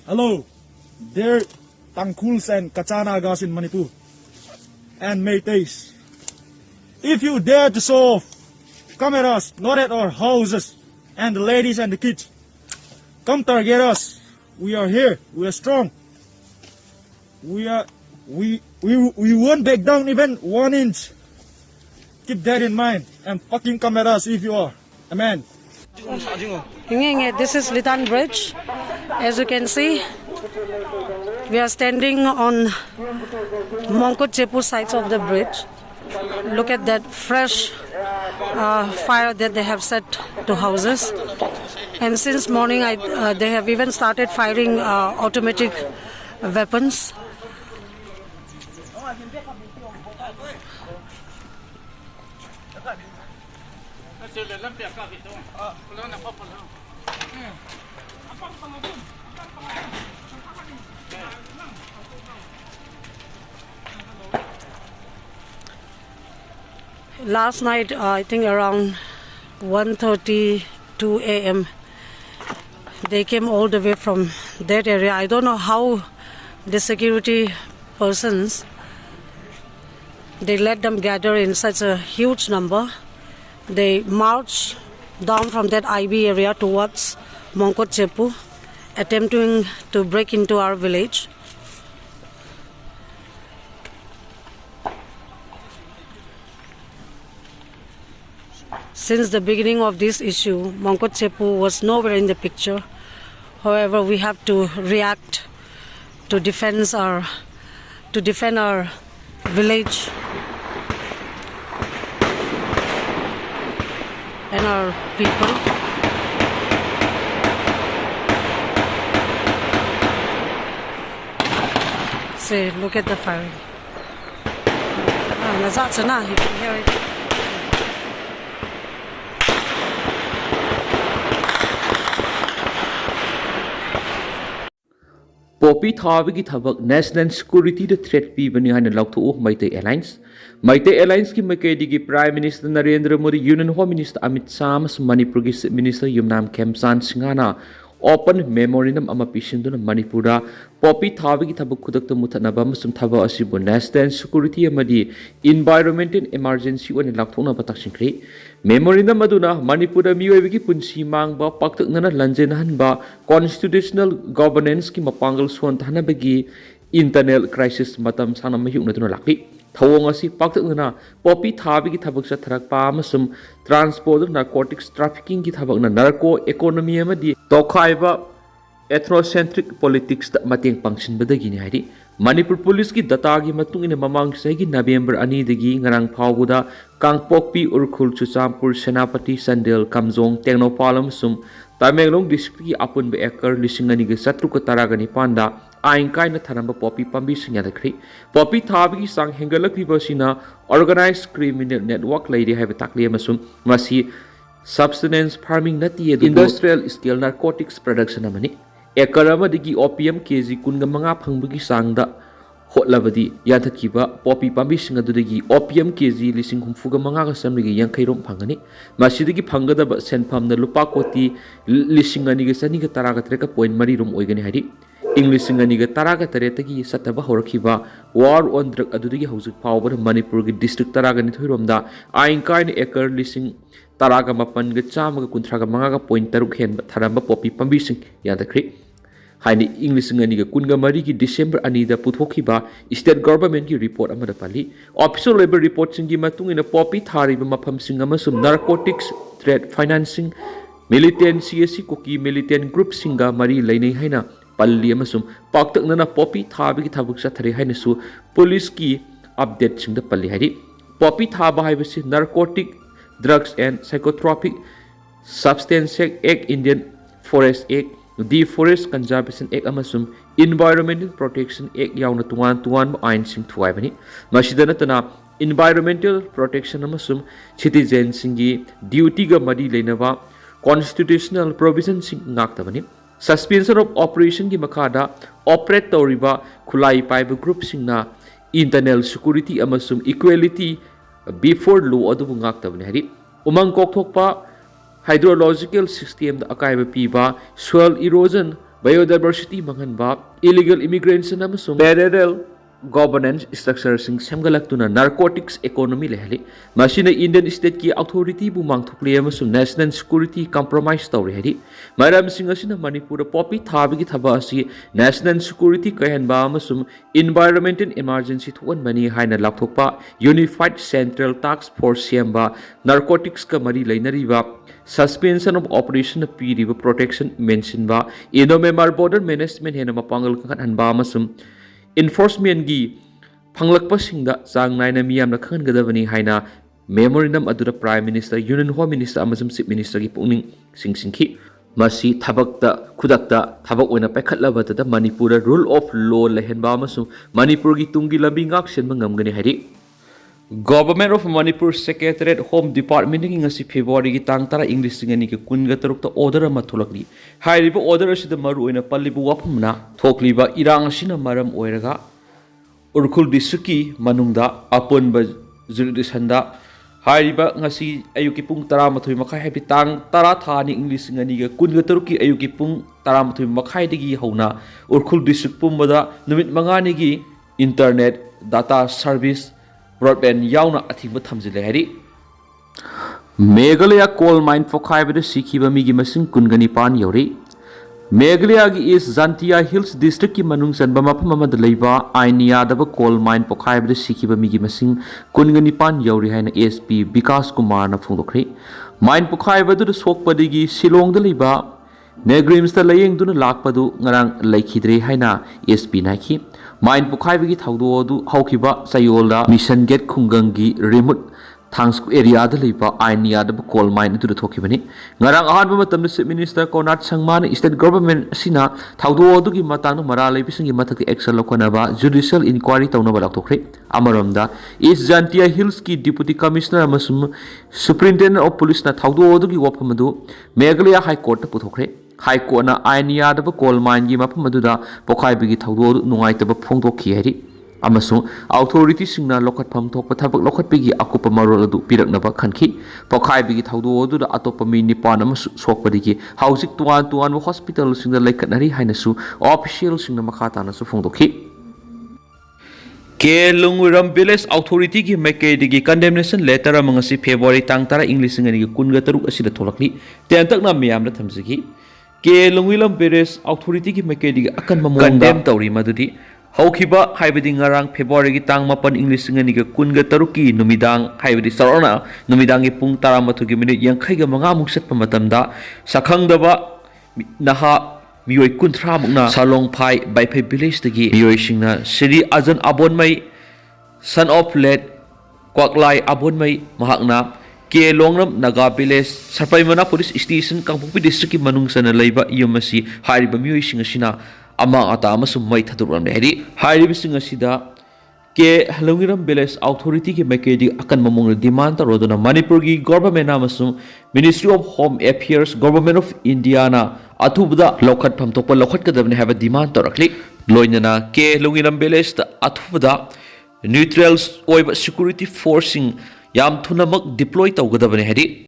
Hello, dear Tangkuls and Kachanagas in Manipur and Meiteis. If you dare to show off cameras not at our houses and the ladies and the kids, come target us. We are here. We are strong. We won't back down even 1 inch. Keep that in mind and fucking cameras if you are. Amen. This is Litan Bridge. As you can see, we are standing on Mongkutchepu sides of the bridge. Look at that fresh fire that they have set to houses. And since morning, they have even started firing automatic weapons. Last night, I think around 1:32 a.m., they came all the way from that area. I don't know how the security persons, they let them gather in such a huge number. They marched down from that IB area towards Mongkutchepu, attempting to break into our village. Since the beginning of this issue, Mongkutchepu was nowhere in the picture. However, we have to react to defend our village and our people. See, look at the firing. You can hear it. Poppy Thabiki Thabak National Security the threat Pibani and Lauto Meitei Airlines. Meitei Airlines ki Makedi Prime Minister Narendra Modi, Union Home Minister Amit Sams, Manipur Minister Yumnam Kemsan Singana, open memorandum Amapishin Manipura, Poppy Thabiki Tabak Kudakta Mutanabam Sum Taba Asibu National Security Amadi, Environmental Emergency when Laktona Protection Crate. Memorandum Maduna, Manipura Miwiki Punsi Mangba, Paktak Nana Lanjanahanba, Constitutional Governance Ki Mapangal Swantana Bagi, Internal Crisis Matam Sana Mayunatuna Laki, Tawangasi, Paktak Nana, Poppy Tabiki Tabak Trakpa Masum, Transport Narcotics Trafficking Kitabak Narco Economy Amadi, Tokaiba, Ethnocentric Politics that Mating Function Badagini Hadi. Manipur Police ki data gi matung ina mamang sa gi November ani dagi ngarang phawuda Kangpokpi Urkhul Chuchampur Senapati Sandel Kamjong Tengnopalam sum Tamenglong district ki apun be ekar lisingani ga satru ka taragani panda ain kai na tharamba poppy pambi singya dakri poppy thabi sang hengalak libasina organized criminal network lady have takli amasum masi subsistence farming nati industrial scale narcotics production amani Ekarama digi opium kg kunga manga phangbagi sangda hotlabadi yathakiba poppy pambi singadudagi opium kg lising humfuga manga ka samrigi yankairom phangani masidagi phangadaba senpham na lupa koti lisingani ga sani ga taraga treka point mari rum oigani hari inglisingani ga taraga taretagi sataba horakiba war on drug adudagi hauzik pawbar Manipur gi district taraga ni thoiromda ain kain ekar lising taraga mapan ga chama ga kunthraga manga ga point taruk hen tharamba poppy pambi sing yadakri Haini English ngani ga kunga mari ki December ani da puthokiba state government ki report amada pali official labor report singi matung ina poppy thari ba mafam sing amasum narcotics trade financing militant kuki militant group singa mari lainai haina palli amasum paktak nana poppy thabi ki thabuk sa thari haina su police ki update sing da palli hari poppy thaba haibasi narcotic drugs and psychotropic substance act Indian Forest Act The Forest Conservation Act amasum Environmental Protection Act yauna tuan ain sing thuai bani masidana tana environmental protection amasum citizen singi duty ga mari leinaba constitutional provision sing ngakta bani suspension of operation gi makada operate toriba khulai paiba group singna internal security amasum equality before law adu ngakta bani hari umang kokthokpa hydrological system da akaiba piba soil erosion biodiversity manghanba, illegal immigration amasung parallel governance structure sing semgalaktuna narcotics economy lehali masina Indian state ki authority bu mangthokle amasung national security compromise tawri hari maram sing asina Manipur poppy thabi ki thaba asi national security kahanba amasung environmental emergency thuan mani haina lakthokpa unified central task force siamba narcotics ka mari lainariba suspension of operation piriba protection mention ba inomemar border management hena mapangal kan hanba amasung enforcement gi phanglakpasingda chang naina miyamna khangadabani haina memorandum adura prime minister union home minister amasum chief minister gi pungning singsingki masi thabakta khudakta thabak oina paikhatlaba ta Manipur rule of law lehenba amasum Manipur gi tungi lambi ngak senba ngamgani hari Government of Manipur Secretariat Home Department ngi ngasi February gi tang tara English ngani ki kunga taruk ta order ama tholakli hairiba order asida maru oina pallibu wapumna thokliba irang asina maram oiraga Urkhul district ki manungda aponba jurisdiction da hairiba ngasi ayuki pung 13 makhai habi tang tara thani English ngani ga kunga taruk ki ayuki pung 13 makhai digi hauna Urkhul district pumbada numit mangani gi internet data service broadband yauna athingba thamjile hari Meghalaya coal mine pokhaibada sikhiba migi masing kungani pan yori Meghalaya gi is Jantia Hills district ki manung sanba mafam amada leiba ainia daba coal mine pokhaibada sikhiba migi masing kungani pan yori haina SP Vikas Kumar na phungdokri mine pokhaibada sokpadigi Shillong da leiba Negrims ta layeng duna lakpadu ngarang laikhidre haina SP naiki mine pokhaibagi thawdo du hawkiba sayolda mission gate khungangi remote thangs area da leiba ainia da coal mine du thokibani ngarang ahan matam chief minister Konat Sangman state government sina thawdo du gi matang mara leibisingi mathak action lokona ba judicial enquiry tawna ba lakthokre amaramda is Jantia Hills ki deputy commissioner amasum superintendent of police na thawdo du gi waphamadu Meghalaya high court ta puthokre High Court na ainia da coal mine gi mafam aduda pokhaibagi thawdo nungaitaba phongdokhi hari amasung authority singna lokhat pham thokpa thabak lokhat pigi akupa marol adu piraknaba khanki pokhaibagi thawdo aduda atopa mi nipan am sokpadigi Haojik2 hospital singda laikhatnari hainasu official singna makhata na su phongdokhi Ke Lunguram village authority ki Meitei digi condemnation letter amangasi February tang tara English ngani ki kunga taruk asida tholakli tentak na miyam na thamjigi Ke Lunguram village authority ki Meitei digi akan mamong condemn tawri madudi haukiba haibadi ngarang February gi tang mapan English ngani ki kunga taruk ki numidang haibadi sarona numidang gi pung 12 gi minute yankhai ga manga muk set pamatamda sakhangdaba naha miyoi kunthra mukna salong phai baiphai village tagi miyoi singna Sri Ajan Abonmai son of late Kwaklai Abonmai mahakna ke longnam Naga village Sarpai Mana police station Kangpokpi district ki manung sana leiba yumasi hairiba miyoi singa sina ama ata amasum mai thaduram heri hairiba singa sida ke Halongiram village authority ki Meitei akan mamong demand ta rodona Manipur gi government amasum Ministry of Home Affairs Government of India na atubda lokhat pham tokpa lokhat kadabne have demand to rakli loinana ke Halongiram village ta atubda neutrals oiba security forcing yam thunamak deploy tawgadabne heri